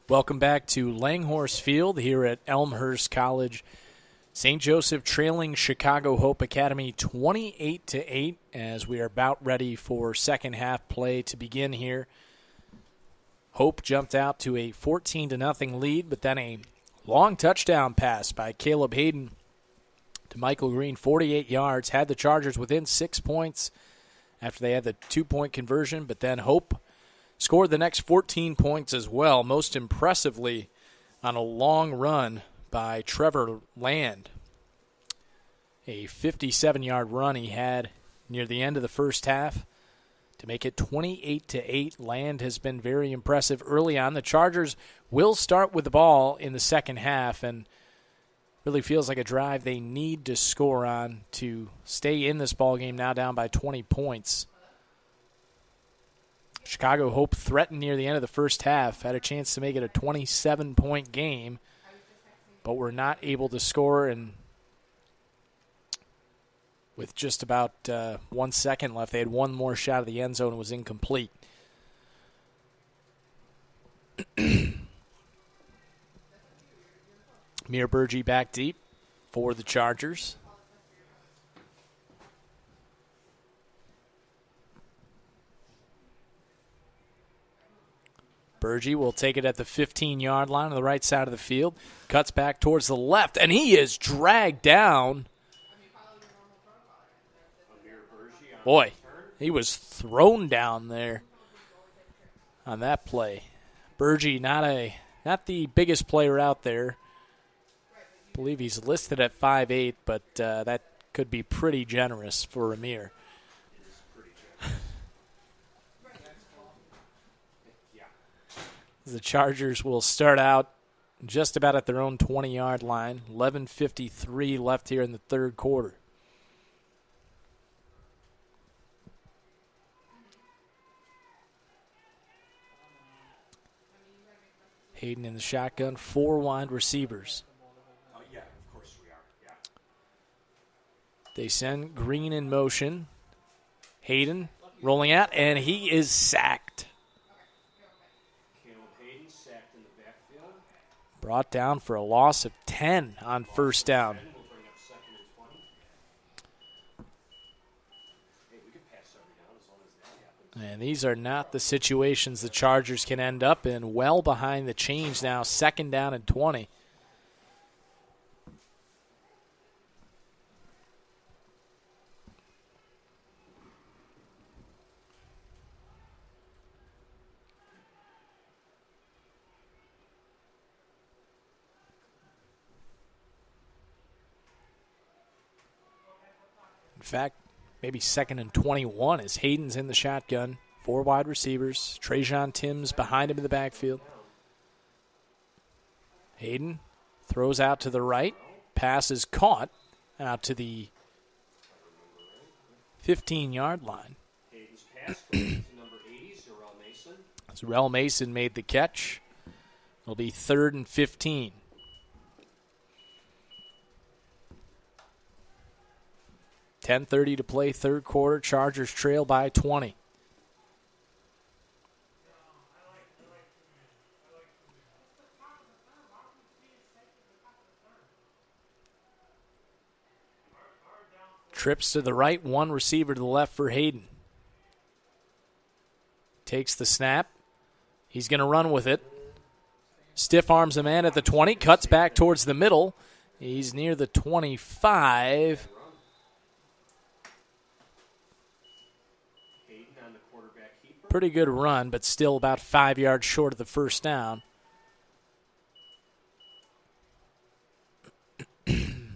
Welcome back to Langhorse Field here at Elmhurst College. St. Joseph trailing Chicago Hope Academy 28-8 as we are about ready for second half play to begin here. Hope jumped out to a 14-0 lead, but then a long touchdown pass by Caleb Hayden to Michael Green, 48 yards, had the Chargers within 6 points after they had the 2-point conversion, but then Hope scored the next 14 points as well, most impressively on a long run by Trevor Land. A 57-yard run he had near the end of the first half to make it 28-8. Land has been very impressive early on. The Chargers will start with the ball in the second half, and really feels like a drive they need to score on to stay in this ball game, now down by 20 points. Chicago Hope threatened near the end of the first half, had a chance to make it a 27-point game, but were not able to score, and with just about 1 second left, they had one more shot at the end zone and was incomplete. Mir Burgee back deep for the Chargers. Burgee will take it at the 15-yard line on the right side of the field. Cuts back towards the left, and he is dragged down. Boy, he was thrown down there on that play. Burgee, not the biggest player out there. I believe he's listed at 5'8", but that could be pretty generous for Amir. The Chargers will start out just about at their own 20-yard line. 11:53 left here in the third quarter. Hayden in the shotgun, 4 wide receivers. Yeah, of course we are. Yeah. They send Green in motion. Hayden rolling out, and he is sacked. Brought down for a loss of 10 on first down. And these are not the situations the Chargers can end up in. Well behind the chains now, second down and 20. In fact, maybe second and 21 as Hayden's in the shotgun. 4 wide receivers. Trajan Timms behind him in the backfield. Hayden throws out to the right. Pass is caught out to the 15-yard line. Hayden's pass goes to number 80, Zerrell Mason. Zerrell Mason made the catch. It'll be 3rd and 15. .10:30 to play, third quarter. Chargers trail by 20. Trips to the right, 1 receiver to the left for Hayden. Takes the snap. He's going to run with it. Stiff arms a man at the 20, cuts back towards the middle. He's near the 25. Pretty good run, but still about 5 yards short of the first down.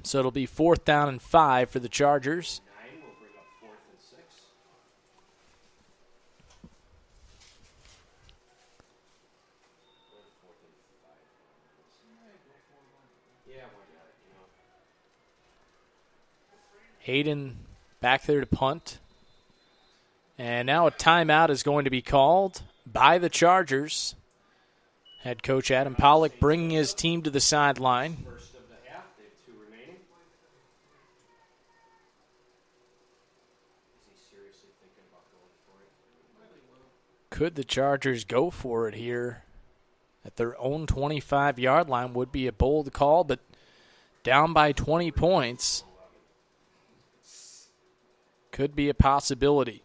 So it'll be 4th down and 5 for the Chargers. 9 will bring up 4th and 6. Yeah, why not? Hayden back there to punt. And now a timeout is going to be called by the Chargers. Head coach Adam Pollock bringing his team to the sideline. First of the half, they have 2 remaining. Is he seriously thinking about going for it? Could the Chargers go for it here at their own 25-yard line would be a bold call, but down by 20 points could be a possibility.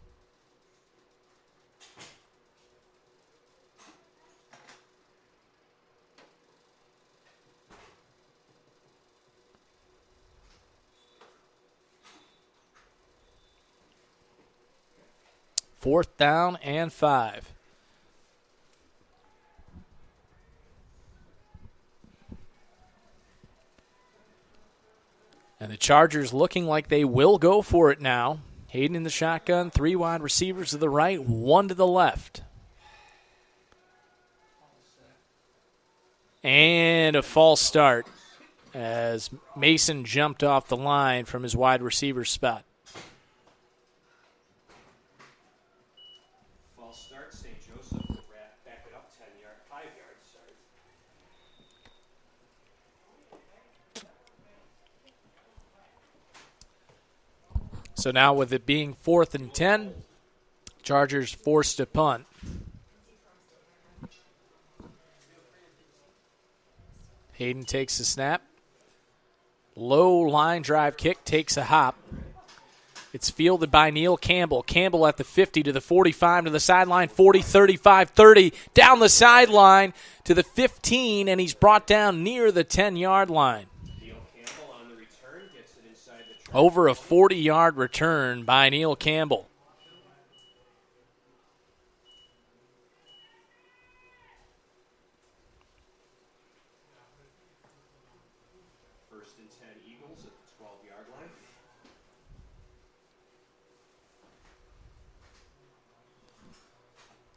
Fourth down and 5. And the Chargers looking like they will go for it now. Hayden in the shotgun, 3 wide receivers to the right, 1 to the left. And a false start as Mason jumped off the line from his wide receiver spot. False start, St. Joseph will back it up 5 yards. Sorry. So now with it being 4th and 10, Chargers forced to punt. Hayden takes the snap. Low line drive kick, takes a hop. It's fielded by Neil Campbell. Campbell at the 50 to the 45 to the sideline, 40, 35, 30, down the sideline to the 15, and he's brought down near the 10-yard line. Neil Campbell on the return gets it inside the Over a 40-yard return by Neil Campbell. First and 10 Eagles at the 12-yard line.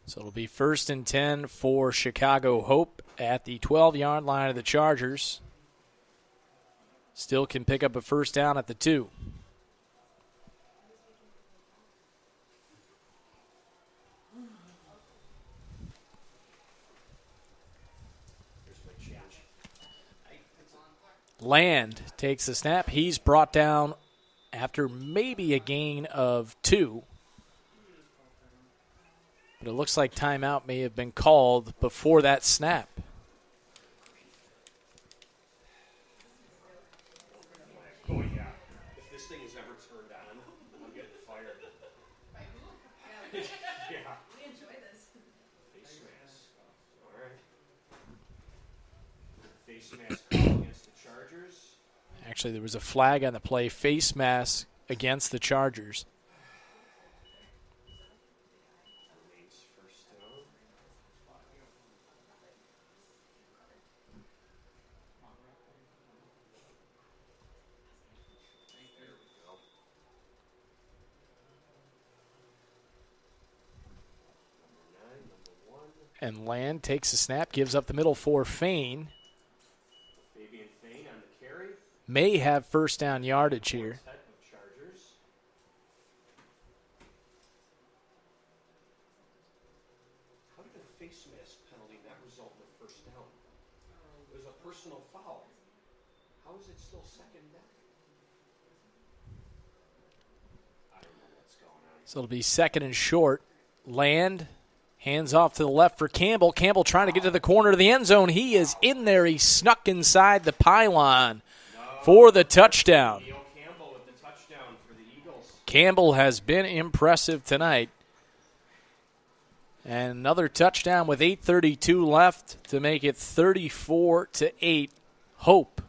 So it'll be 1st and 10 for Chicago Hope at the 12-yard line of the Chargers. Still can pick up a first down at the 2. Land takes the snap. He's brought down after maybe a gain of 2. But it looks like timeout may have been called before that snap. Oh, yeah. If this thing is ever turned on, I'm getting fired. Yeah. We enjoy this. Face mask. All right. Face mask call against the Chargers. Actually, there was a flag on the play, face mask against the Chargers. Remains first down. There we go. Number 9, number 1. And Land takes the snap, gives up the middle for Fain. Fabian Fain on the carry. May have first down yardage here. Set of Chargers. How did a face mask penalty not result in a first down? It was a personal foul. How is it still second down? I don't know what's going on. So it'll be 2nd and short. Land hands off to the left for Campbell. Campbell trying to get to the corner of the end zone. He is in there. He snuck inside the pylon for the touchdown. Neil Campbell with the touchdown for the Eagles. Campbell has been impressive tonight. And another touchdown with 8:32 left to make it 34-8. Hope.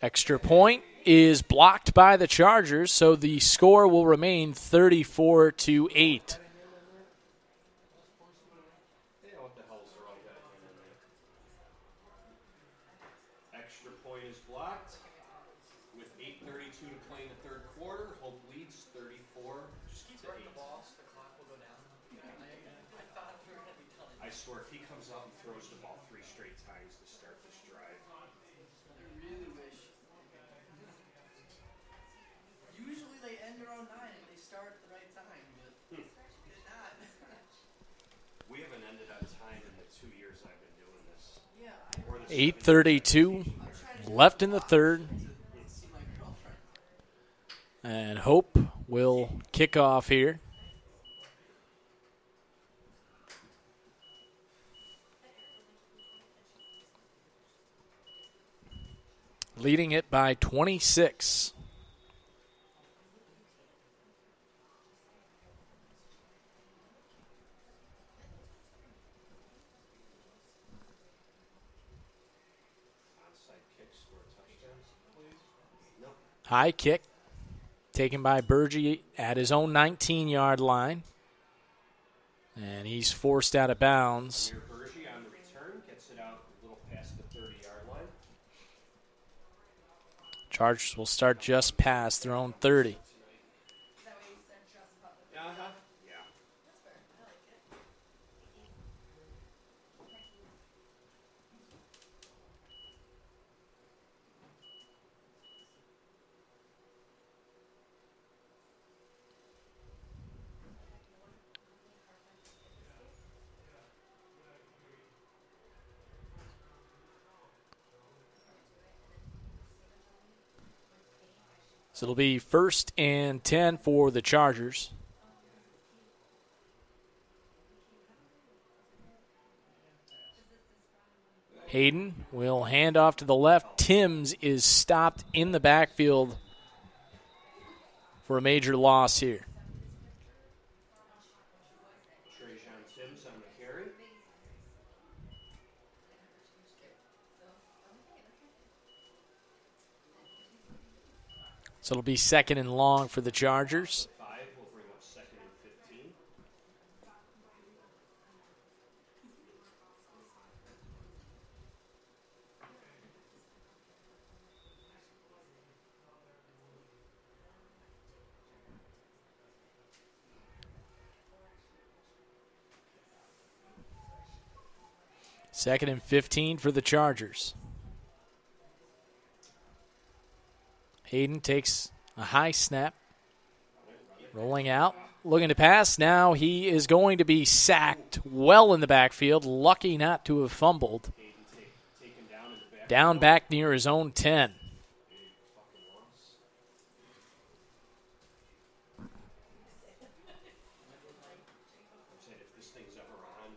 Extra point is blocked by the Chargers, so the score will remain 34-8. Yeah, what the hell's wrong with that? Extra point is blocked. With 8:32 to play in the third quarter, Hope leads 34. Just keep running the ball so the clock will go down. I swear, if he comes out and throws the ball 3 straight times to start this drive. I really wish. Usually they end around 9 and they start at the right time, but did not. We haven't ended on time in the 2 years I've been doing this. Yeah, Or the 8:32 left in the third. see my girlfriend. And Hope will kick off here. Leading it by 26. onside kick, score a touchdown, please. No. High kick taken by Burgee at his own 19-yard line. And he's forced out of bounds. Amir Bergie on the return gets it out a little past the 30-yard line. Chargers will start just past their own 30. Uh-huh. Yeah. So it'll be 1st and 10 for the Chargers. Hayden will hand off to the left. Timms is stopped in the backfield for a major loss here. Trajan Timms on the carry. So it'll be 2nd and long for the Chargers. 5 will bring up 2nd and 15. Second and 15 for the Chargers. Hayden takes a high snap. Rolling out. Looking to pass. Now he is going to be sacked well in the backfield. Lucky not to have fumbled. Taken down in the back. Down back near his own 10. Big fucking loss. I'm saying if this thing's ever on,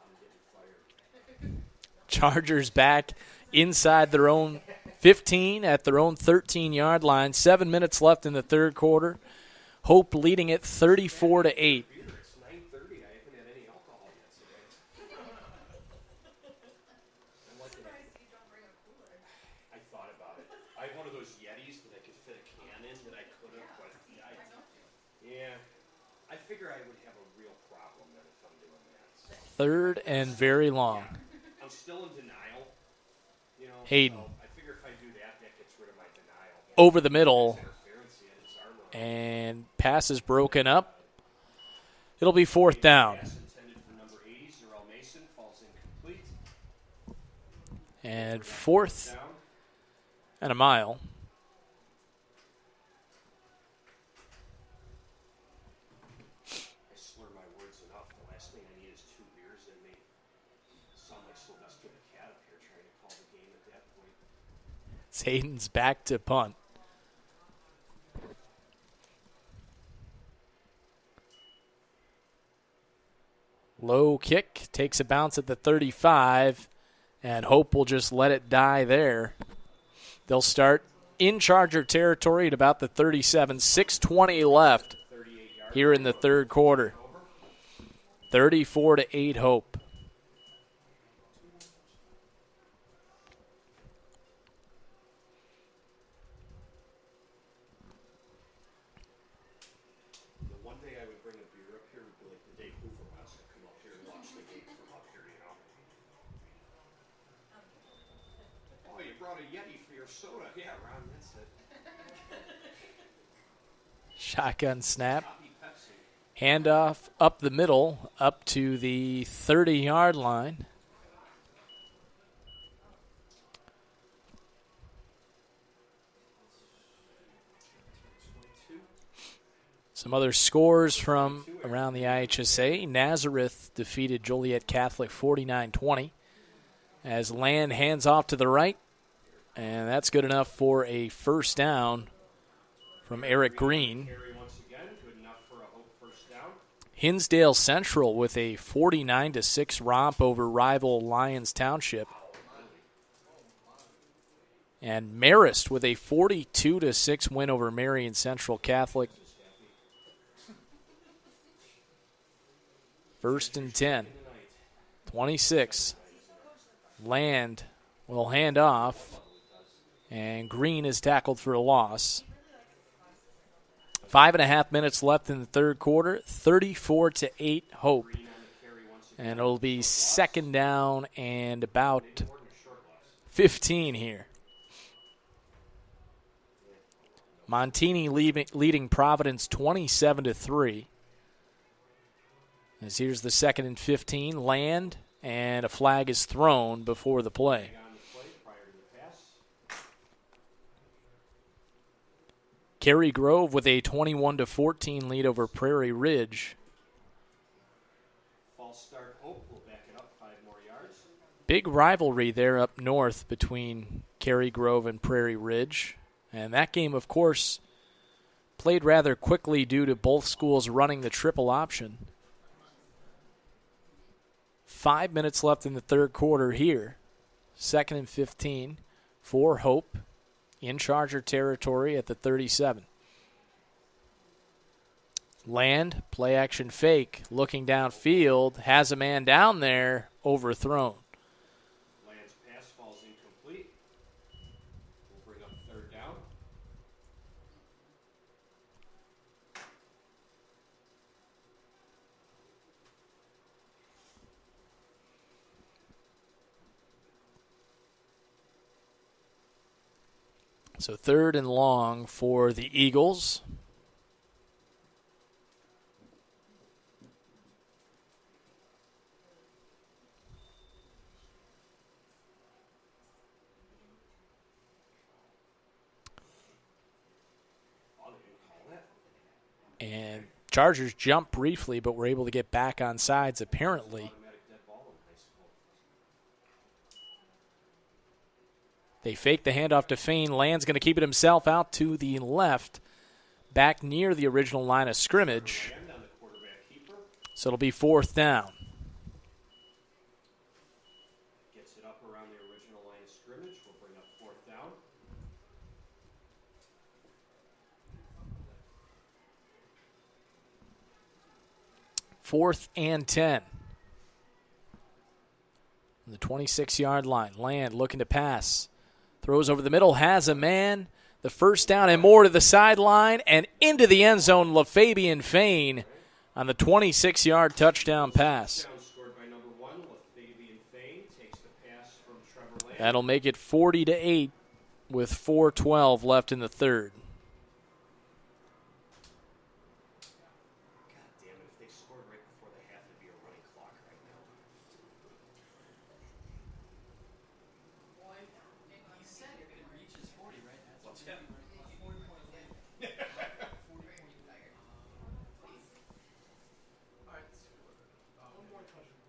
I'm getting fired. Chargers back inside their own 15 at their own 13-yard line. 7 minutes left in the third quarter. Hope leading it 34-8. Beer, it's 9:30. I haven't had any alcohol yet today. I'm like, I thought about it. I have one of those Yetis that I could fit a can in that I could have, but yeah. I figure I would have a real problem then if I'm doing that. So. 3rd and very long. I'm still in denial. You know, Hayden. So I figure if I do that, that gets rid of my denial. Over the middle. Interference, he had his arm around. And pass is broken up. It'll be 4th down. Pass intended for number 80, Zarel Mason, falls incomplete. And 4th Down. and a mile. I slur my words enough. The last thing I need is 2 beers in me. Sound like Sylvester the Cat up here trying to call the game at that point. It's Hayden's back to punt. Low kick, takes a bounce at the 35, and Hope will just let it die there. They'll start in Charger territory at about the 37. 6:20 left 38 yards. here in the third quarter. 34-8 Hope. The one day I would bring a beer up here would be like the day Hoover wants to come up here and watch the game from up here, you know. Oh, you brought a Yeti for your soda. Yeah, Ron, that's it. Shotgun snap. Copy Pepsi. Handoff up the middle, up to the 30-yard line. Some other scores from around the IHSA. Nazareth defeated Joliet Catholic 49-20 as Land hands off to the right, and that's good enough for a first down from Eric Green. Hinsdale Central with a 49-6 romp over rival Lyons Township. And Marist with a 42-6 win over Marion Central Catholic. First and 10. 26. Land will hand off, and Green is tackled for a loss. 5.5 minutes left in the third quarter. 34-8 Hope. And it'll be second down and about 15 here. Montini leading Providence 27-3. As here's the second and 15. Land, and a flag is thrown before the play. Cary Grove with a 21-14 lead over Prairie Ridge. False start. Hope will back it up 5 more yards. Big rivalry there up north between Cary Grove and Prairie Ridge. And that game, of course, played rather quickly due to both schools running the triple option. 5 minutes left in the third quarter here. Second and 15 for Hope in Charger territory at the 37. Land, play action fake, looking downfield, has a man down there, overthrown. Land's pass falls incomplete. We'll bring up third down. So third and long for the Eagles. And Chargers jumped briefly, but were able to get back on sides apparently. They fake the handoff to Fain. Land's going to keep it himself out to the left, back near the original line of scrimmage. So it'll be fourth down. Gets it up around the original line of scrimmage. We'll bring up fourth down. Fourth and 10. The 26-yard line. Land looking to pass. Throws over the middle, has a man. The first down and more to the sideline and into the end zone. LaFabian Fain on the 26-yard touchdown pass. Scored by number 1, LaFabian Fain takes the pass from Trevor Land. That'll make it 40-8 with 4:12 left in the third. God damn it, if they scored right before the half, it'd be a running clock right now. He said you're going to reach his 40, right? That's what's happening. 40 point lead. 40 point lead. All right. One more touchdown.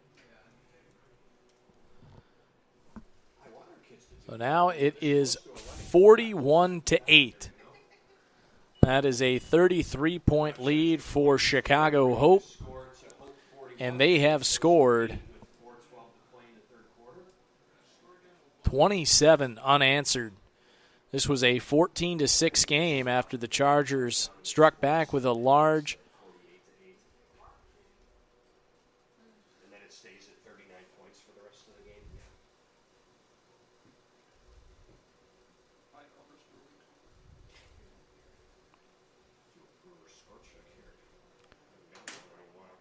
I want our kids to do So now it is 41-8. That is a 33-point lead for Chicago Hope, score to Hope 40 and they have scored with 4:12 to play in the third quarter. 27 unanswered. This was a 14-6 game after the Chargers struck back with a large 48-8. And then it stays at 39 points for the rest of the game. Brewer score check here. Haven't got one in a while.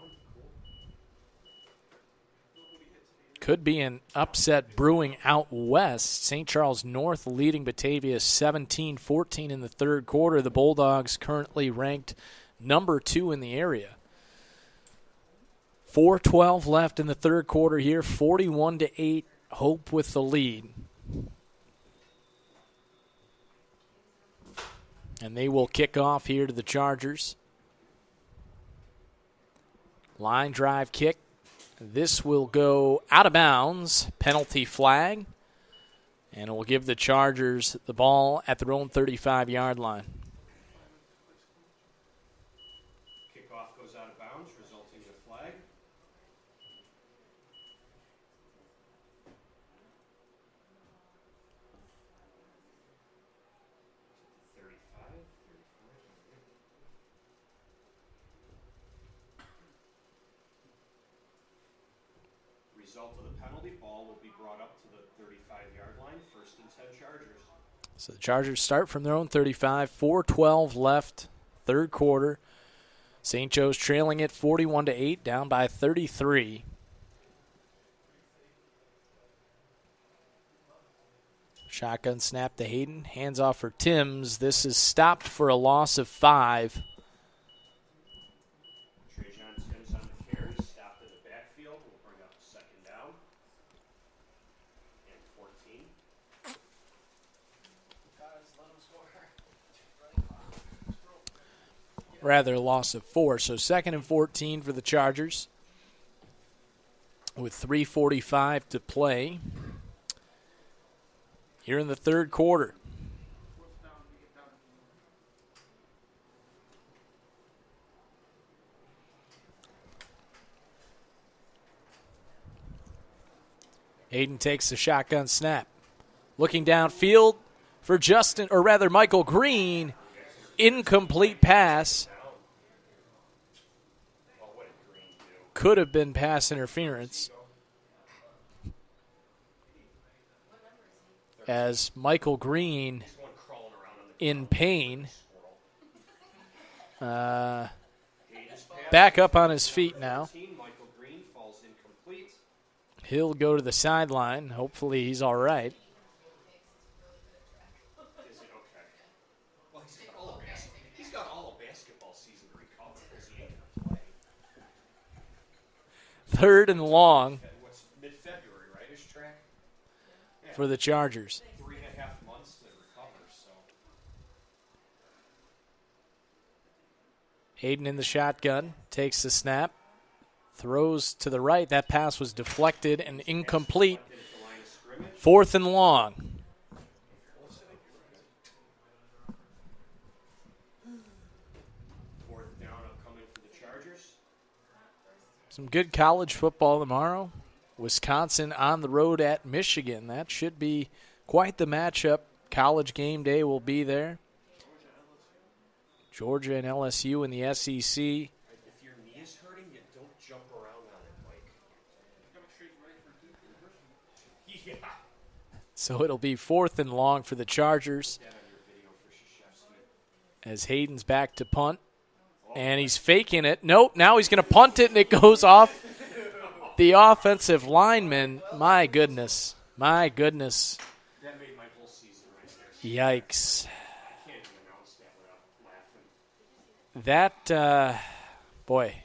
5-1. Cool. Could be an upset brewing out west. St. Charles North leading Batavia 17-14 in the third quarter. The Bulldogs currently ranked number 2 in the area. 4:12 left in the third quarter here, 41-8, Hope with the lead. And they will kick off here to the Chargers. Line drive kick. This will go out of bounds, penalty flag, and it will give the Chargers the ball at their own 35-yard line. Kickoff goes out of bounds, resulting in a flag. Result of the penalty, ball will be brought up to the 35-yard line, 1st and 10 Chargers. So the Chargers start from their own 35, 4:12 left, third quarter. St. Joe's trailing it 41-8, down by 33. Shotgun snap to Hayden, hands off for Timms. This is stopped for a loss of 5. Rather, a loss of 4. So 2nd and 14 for the Chargers with 3:45 to play here in the third quarter. Hayden takes the shotgun snap. Looking downfield for Michael Green. Incomplete pass. Could have been pass interference, as Michael Green, in pain, back up on his feet now. He'll go to the sideline. Hopefully he's all right. Third and long for the Chargers. 3.5 months to recover. So. Hayden in the shotgun, takes the snap, throws to the right. That pass was deflected and incomplete. 4th and long. Some good college football tomorrow. Wisconsin on the road at Michigan. That should be quite the matchup. College game day will be there. Georgia and LSU in the SEC. If your knee is hurting, you don't jump around on it, Mike. Yeah. So it'll be 4th and long for the Chargers. As Hayden's back to punt. And he's faking it. Nope, now he's going to punt it, and it goes off the offensive lineman. My goodness. My goodness. That made my whole season right Yikes. there. I can't even announce that without laughing. Boy,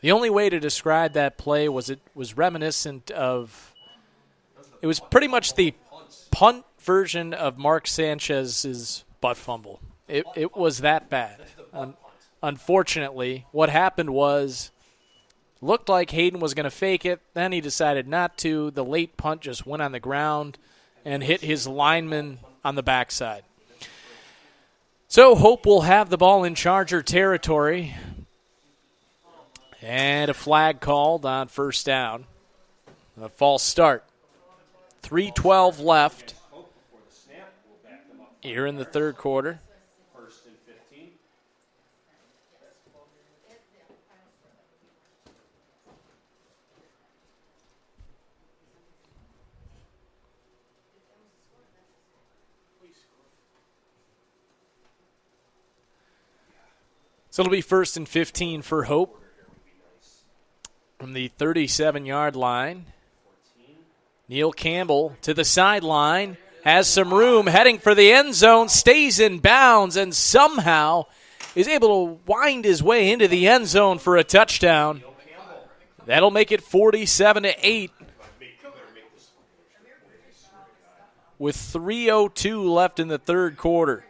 the only way to describe that play was it was reminiscent of, it was pretty much the punt version of Mark Sanchez's butt fumble. It was that bad. Unfortunately, what happened was, looked like Hayden was going to fake it. Then he decided not to. The late punt just went on the ground and hit his lineman on the backside. So Hope will have the ball in Charger territory. And a flag called on first down. A false start. 3:12 left here in the third quarter. So it'll be 1st and 15 for Hope from the 37-yard line. Neil Campbell to the sideline, has some room, heading for the end zone, stays in bounds, and somehow is able to wind his way into the end zone for a touchdown. That'll make it 47-8 with 3:02 left in the third quarter.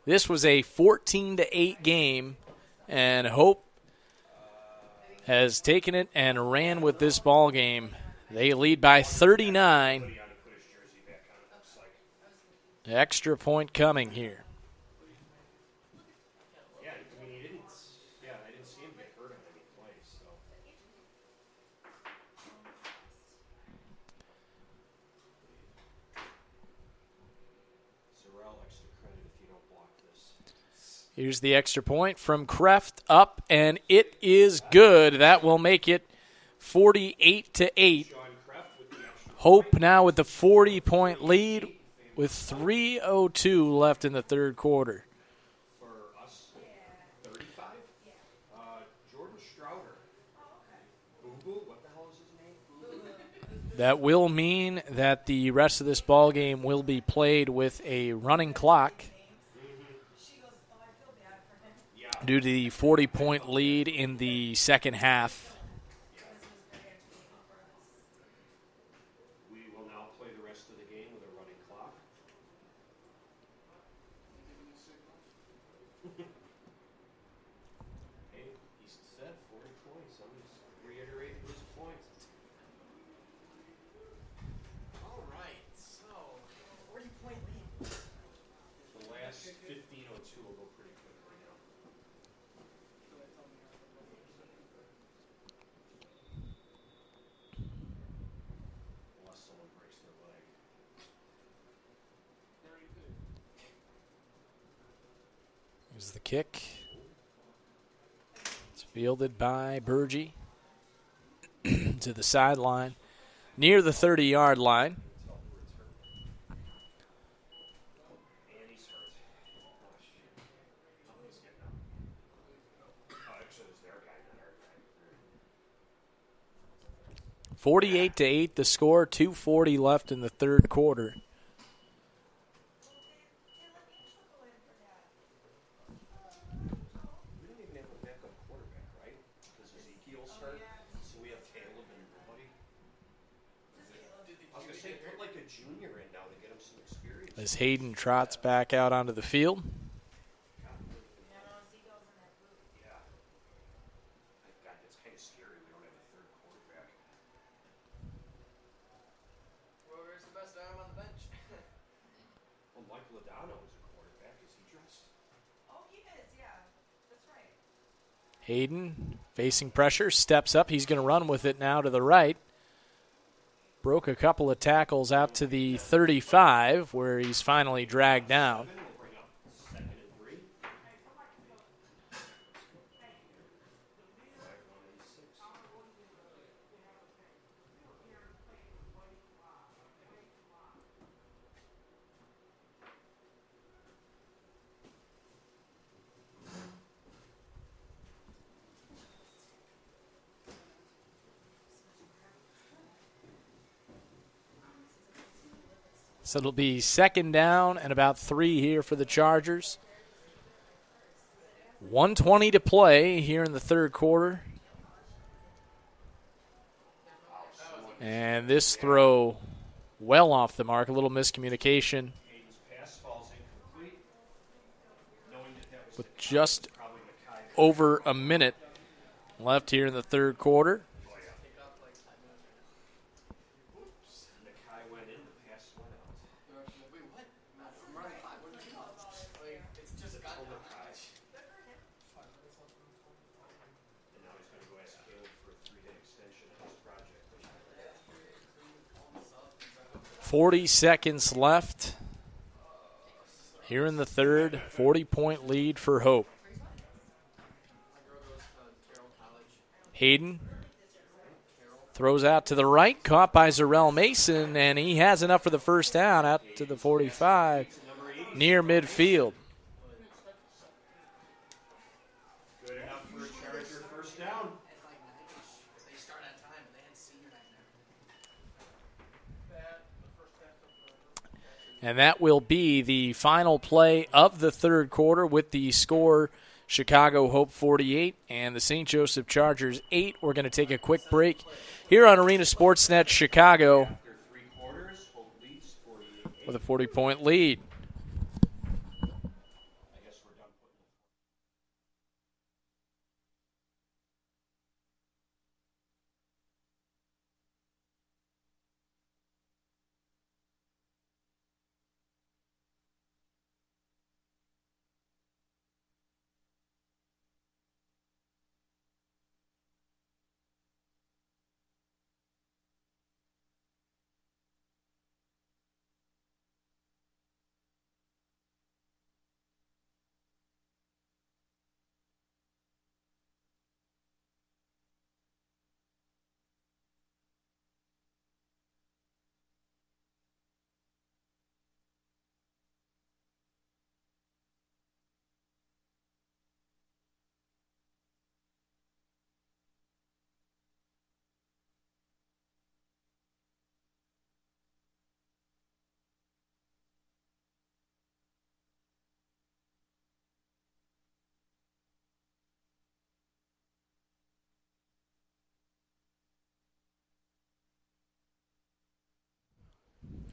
This was a 14-8 game, and Hope has taken it and ran with this ball game. They lead by 39. Extra point coming here. I didn't see him get hurt on any plays. So. Zarrell, extra credit if you don't block this. Here's the extra point from Kreft up, and it is good. That will make it 48-8. Hope now with the 40-point lead with 3:02 left in the third quarter. For us, 35? Jordan Strouder. Boo-boo? What the hell is his name? That will mean that the rest of this ball game will be played with a running clock due to the 40-point lead in the second half. We will now play the rest of the game with a running clock. Hey, he said 40 points. I'm just reiterating his points. All right, so 40-point lead. The last 15:02 will go pretty quickly now. Unless someone breaks their leg. Here's the kick. It's fielded by Burgee to the sideline near the 30-yard line. And he's hurt. Oh, shit. Oh, he's getting up. Oh, actually, it was their guy, not our guy. 48-8 the score, 2:40 left in the third quarter. We don't even have a backup quarterback, right? Because Ezekiel's hurt, so we have Caleb and nobody. I was going to say, put like a junior in now to get him some experience. As Hayden trots back out onto the field. Yeah. God, it's kind of scary. We don't have a third quarterback. Where's the best arm on the bench? Well, Mike Lodano is a quarterback. Is he dressed? Oh, he is, yeah. That's right. Hayden facing pressure, steps up. He's going to run with it now to the right. Broke a couple of tackles out to the 35 where he's finally dragged down. We'll bring up 2nd and 3. 5-1-6. So it'll be second down and about 3 here for the Chargers. 1:20 to play here in the third quarter. And this throw well off the mark, a little miscommunication Hayden's pass falls incomplete. Knowing that was with just probably Mackay. over a minute left here in the third quarter. Mackay went in, the pass went out. Wait, what? I'm running 5. What did you call it? It's just got Oh, Mackay. And now he's going to go ask Caleb for a 3-day extension of his project. 40 seconds left here in the third. 40-point lead for Hope. Hayden throws out to the right, caught by Zarrell Mason, and he has enough for the first down out to the 45 near midfield. Good enough for a Charger first down. They start on time, but they had senior night And that will be the final play of the third quarter with the score Chicago Hope 48 and the St. Joseph Chargers 8. We're going to take a quick break here on Arena Sportsnet Chicago After 3 quarters, Hope leads 48-8. with a 40-point lead. I guess we're done putting the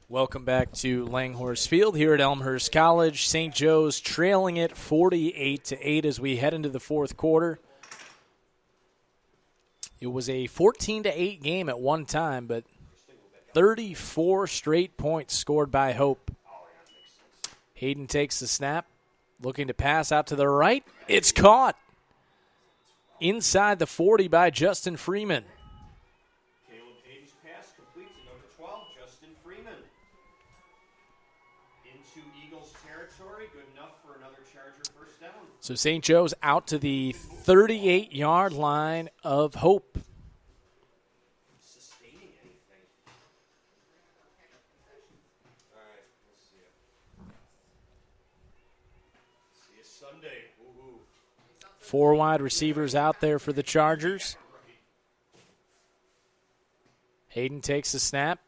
Welcome back to Langhorse Field here at Elmhurst College. St. Joe's trailing it 48-8 as we head into the fourth quarter. It was a 14-8 game at one time, but 34 straight points scored by Hope. Hayden takes the snap, looking to pass out to the right. It's caught inside the 40 by Justin Freeman. Caleb Hayden's pass complete to number 12, Justin Freeman. Into Eagles territory, good enough for another Charger first down. So St. Joe's out to the 38-yard line of Hope. Sustaining anything. All right, we'll see you. See you Sunday. Woo-hoo. 4 wide receivers out there for the Chargers. Hayden takes the snap,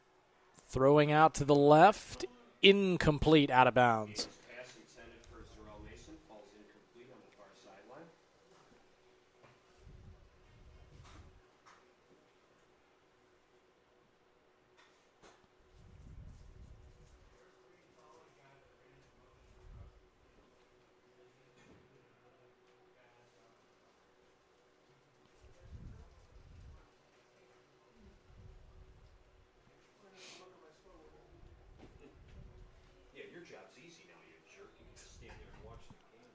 throwing out to the left, incomplete, out of bounds. Pass intended for Zarel Mason falls incomplete on the far sideline. Yeah, your job's easy now, you jerk. You can just stand there and watch the game.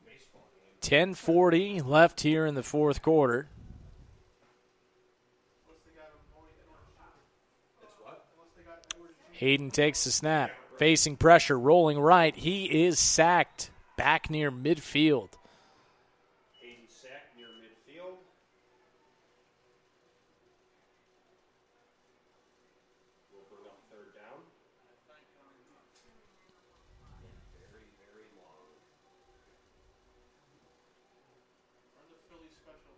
Baseball game. 10:40 left here in the fourth quarter. That's what? Hayden takes the snap, facing pressure, rolling right. He is sacked back near midfield. Hayden sacked near midfield. We'll bring up third down. Very, very long. Run the Philly special.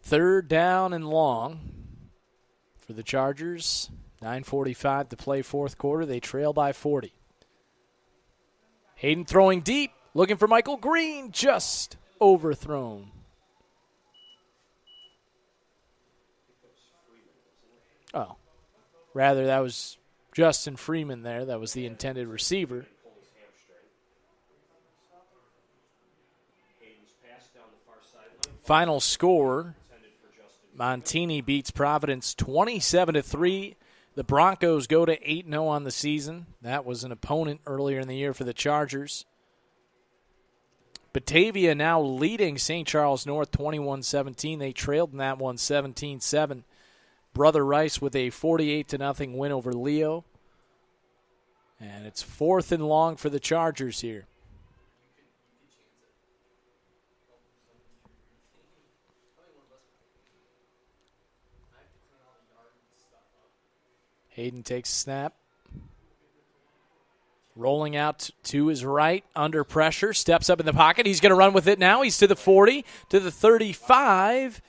Third down and long for the Chargers. 9:45 to play fourth quarter. They trail by 40. Hayden throwing deep, looking for Michael Green, just overthrown. Oh, rather that was Justin Freeman there. That was the intended receiver. Pull his hamstring. Hayden's pass down the far sideline. Final score, Intended for Justin. Montini beats Providence 27-3. The Broncos go to 8-0 on the season. That was an opponent earlier in the year for the Chargers. Batavia now leading St. Charles North 21-17. They trailed in that one 17-7. Brother Rice with a 48-0 win over Leo. And it's fourth and long for the Chargers here. Hayden takes a snap. Rolling out to his right, under pressure, steps up in the pocket. He's going to run with it now. He's to the 40, to the 35,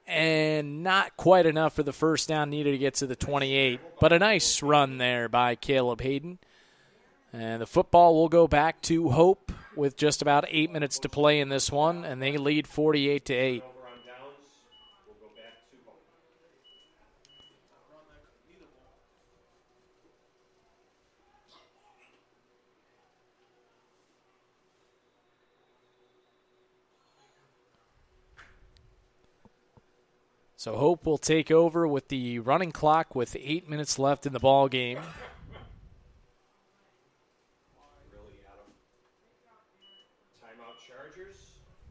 and not quite enough for the first down needed to get to the 28. But a nice run there by Caleb Hayden. And the football will go back to Hope with just about 8 minutes to play in this one, and they lead 48-8. So Hope will take over with the running clock with 8 minutes left in the ball game. Timeout Chargers.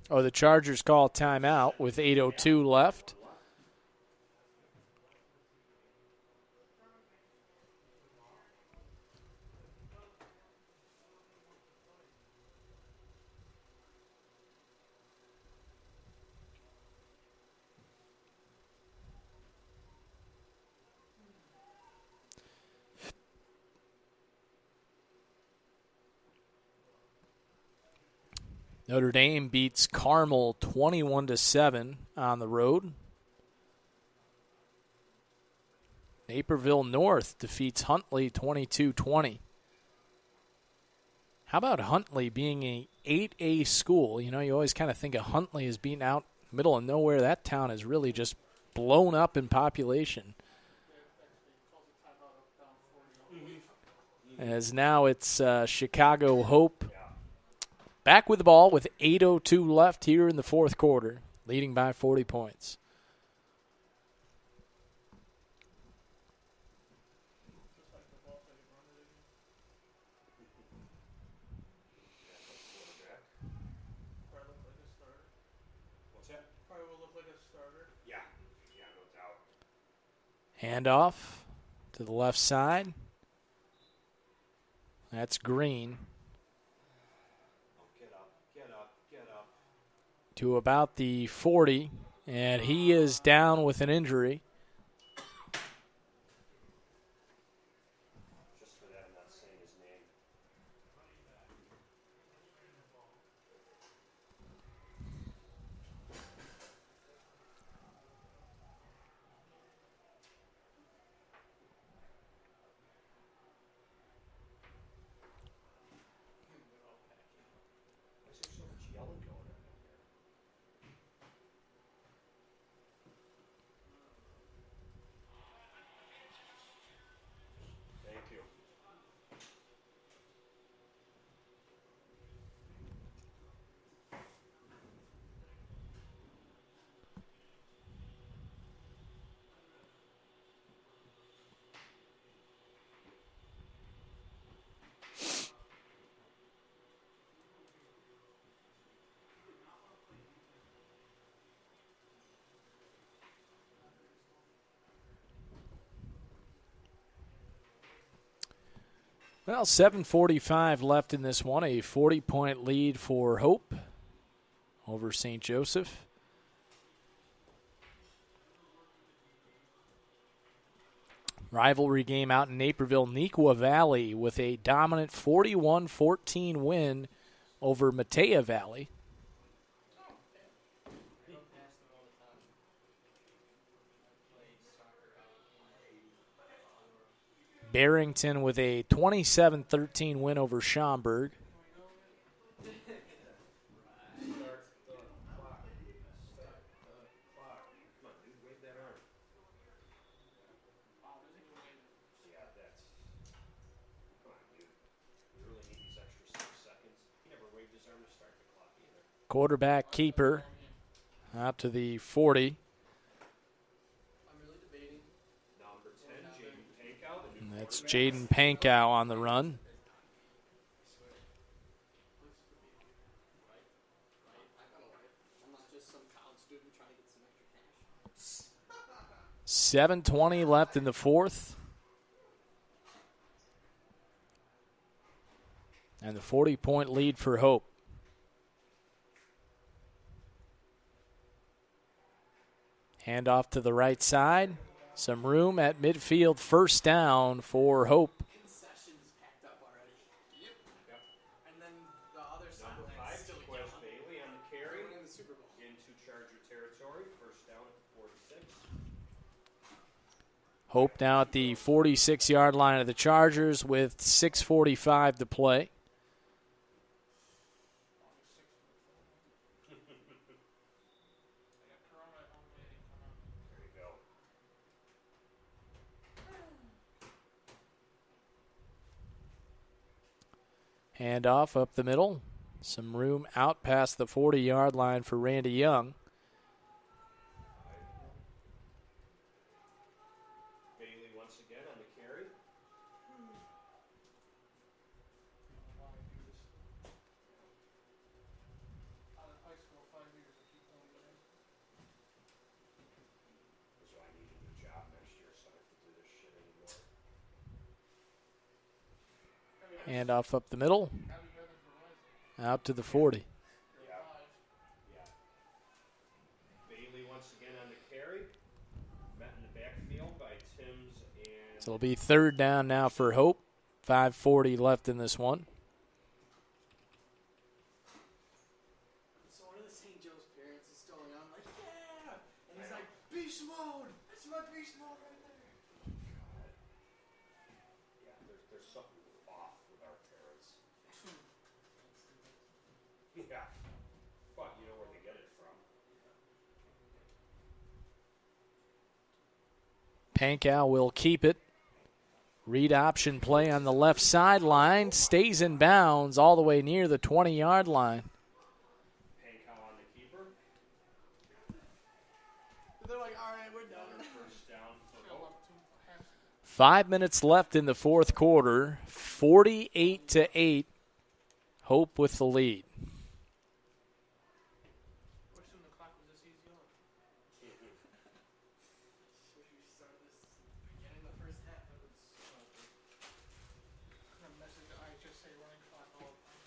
Oh, the Chargers call timeout with 8:02 left. Notre Dame beats Carmel 21-7 on the road. Naperville North defeats Huntley 22-20. How about Huntley being a 8A school? You know, you always kind of think of Huntley as being out middle of nowhere. That town has really just blown up in population. As now it's Chicago Hope back with the ball with 8:02 left here in the fourth quarter, leading by 40 points. Handoff to the left side. That's Green. To about the 40, and he is down with an injury. Just for that, I'm not saying his name. Why is there so much yelling going on? Thank you. Well, 7:45 left in this one. A 40-point lead for Hope over St. Joseph. Rivalry game out in Naperville. Neuqua Valley with a dominant 41-14 win over Matea Valley. Barrington with a 27-13 win over Schaumburg. Quarterback keeper out to the 40. And that's Jaden Pankow on the run. $7:20 left in the fourth. And the 40-point lead for Hope. Handoff to the right side. Some room at midfield. First down for Hope. Hope now at the 46-yard line of the Chargers with 6:45 to play. Handoff up the middle. Some room out past the 40-yard line for Randy Young. Bailey once again on the carry. So I need a new job next year, so I don't have to do this shit anymore. Handoff up the middle. Out to the 40. Yeah. Bailey once again on the carry. Met in the backfield by Timms and... So it'll be third down now for Hope. 5:40 left in this one. So one of the St. Joe's parents is still young. I'm like, yeah! And he's like, beast mode! That's my beast mode right there. Yeah, there's something off with our parents. Yeah. But you know where they get it from. Pankow will keep it. Read option play on the left sideline. Stays in bounds all the way near the 20-yard line. Pankow on the keeper. They're like, all right, we're done. Another first down for Hope. 5 minutes left in the fourth quarter. 48-8. Hope with the lead. Wish when the clock was this easy on. Wish we started this beginning the first half. It was a message I just say running clock all the time.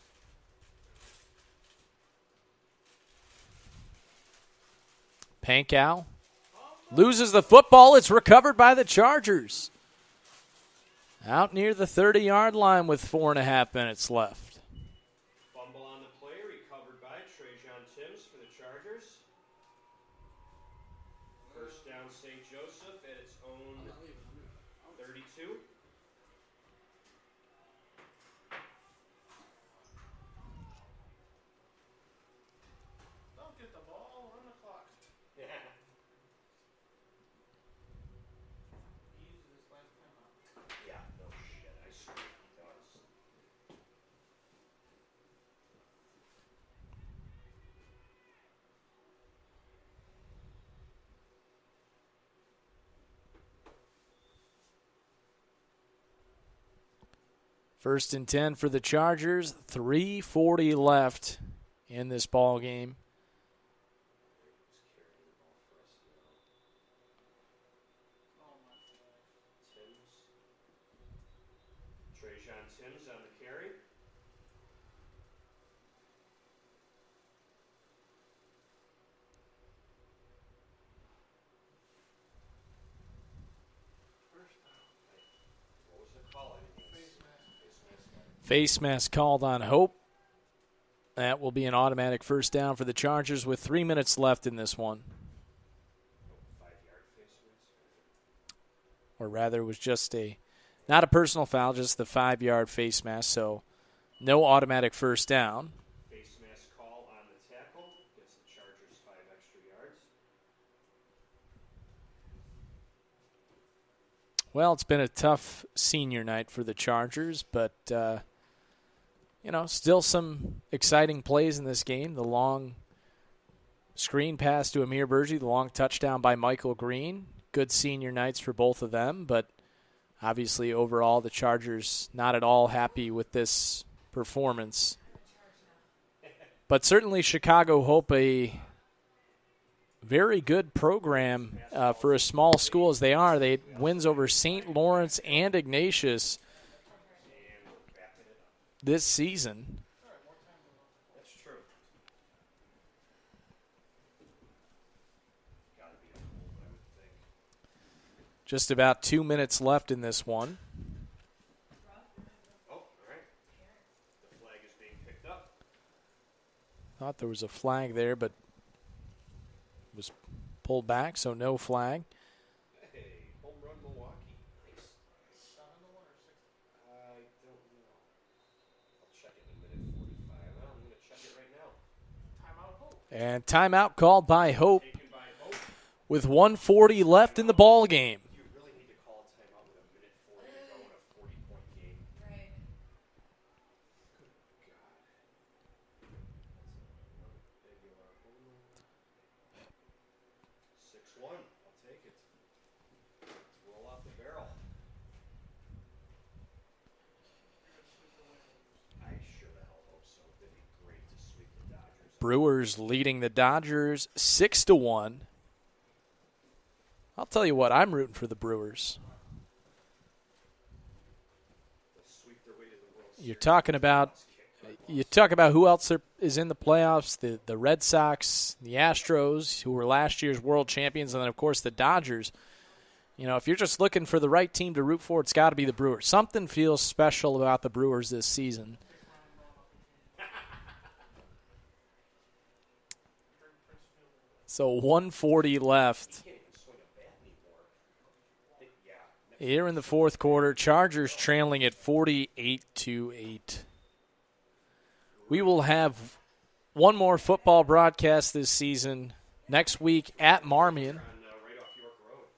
Pankow loses the football. It's recovered by the Chargers. Out near the 30-yard line with 4.5 minutes left. Fumble on the play, recovered by Trajan Timms for the Chargers. First down, St. Joseph at its own 32. Don't get the ball, run the clock. Yeah. He uses his last time out. Yeah, no shit. I swear he does. First and 10 for the Chargers. 3:40 left in this ball game. Timms. Trajan Timms on the carry. First down. What was the call? I didn't even Face see. mask. Face mask called on Hope. That will be an automatic first down for the Chargers with 3 minutes left in this one. 5-yard face mask. Or rather, it was just not a personal foul, just the 5-yard face mask. So no automatic first down. Face mask call on the tackle. Gets the Chargers 5 extra yards. Well, it's been a tough senior night for the Chargers, but, still some exciting plays in this game. The long screen pass to Amir Bergie, the long touchdown by Michael Green. Good senior nights for both of them, but obviously overall the Chargers not at all happy with this performance. But certainly Chicago Hope, a very good program for a small school as they are. They wins over St. Lawrence and Ignatius this season. That's true. Gotta be a goal, I would think. Just about 2 minutes left in this one. Oh, all right. The flag is being picked up. Thought there was a flag there, but was pulled back, so no flag. Hey, home run Milwaukee. And timeout called by Hope with 1:40 left in the ball game. You really need to call a timeout with a minute 40 to go in a 40-point game. Right. God. 6-1. I'll take it. Let's roll off the barrel. I sure the hell hope so. It'd be great to sweep the Dodgers. Brewers leading the Dodgers 6-1. I'll tell you what, I'm rooting for the Brewers. Sweep their way to the World You Series. talk about who else is in the playoffs, the Red Sox, the Astros, who were last year's world champions, and then, of course, the Dodgers. You know, if you're just looking for the right team to root for, it's got to be the Brewers. Something feels special about the Brewers this season. So 1:40 left. Can't even swing a bat anymore. Yeah. Here in the fourth quarter, Chargers trailing at 48-8. We will have one more football broadcast this season next week at Marmion. Right off York Road.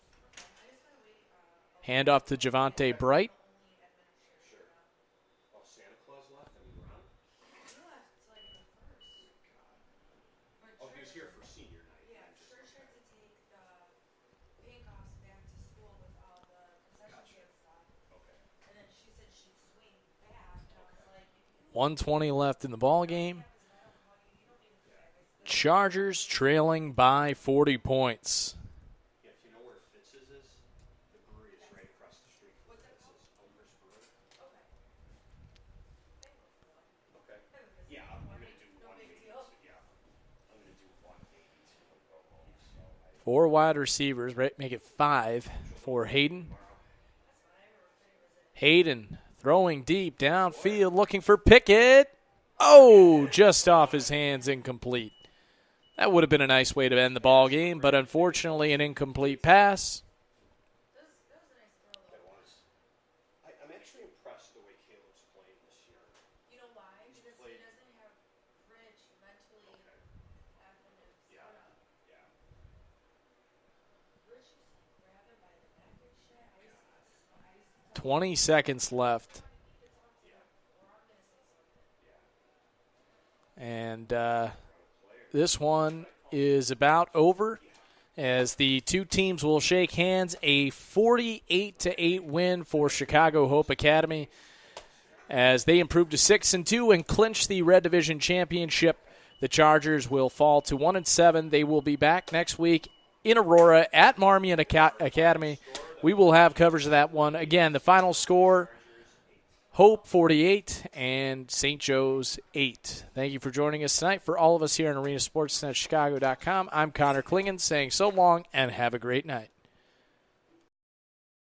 Hand off to Javante Bright. Sure. Oh, Santa Claus left? I mean, Ron? Oh, he was here for senior night. Yeah, Church had to take the pink-offs back to school with all the concession stand stuff. Okay. And then she said she'd swing back, and I was like, 1:20 left in the ball game. Chargers trailing by 40 points. Yeah, if you know where Fitz's is, the brewery is right across the street from Fitz's. Elmer's Brewery. Okay. Yeah, I'm going to do 180. Yeah. I'm going to do 180 to go home. So 4 wide receivers, right? Make it 5 for Hayden. Hayden throwing deep downfield, looking for Pickett. Oh, just off his hands, incomplete. That would have been a nice way to end the ball game, but unfortunately an incomplete pass. that was. I'm actually impressed the way Caleb's playing this year. you know why? Because he doesn't have Rich mentally effing him. Yeah. Yeah. Rich used to grab him by the neck and shit. I used to 20 seconds left. And this one is about over as the two teams will shake hands. A 48-8 win for Chicago Hope Academy as they improve to 6-2 and clinch the Red Division Championship. The Chargers will fall to 1-7. They will be back next week in Aurora at Marmion Academy. We will have coverage of that one. Again, the final score, Hope 48 and St. Joe's 8. Thank you for joining us tonight. For all of us here on ArenaSportsNetChicago.com, I'm Connor Klingon saying so long and have a great night.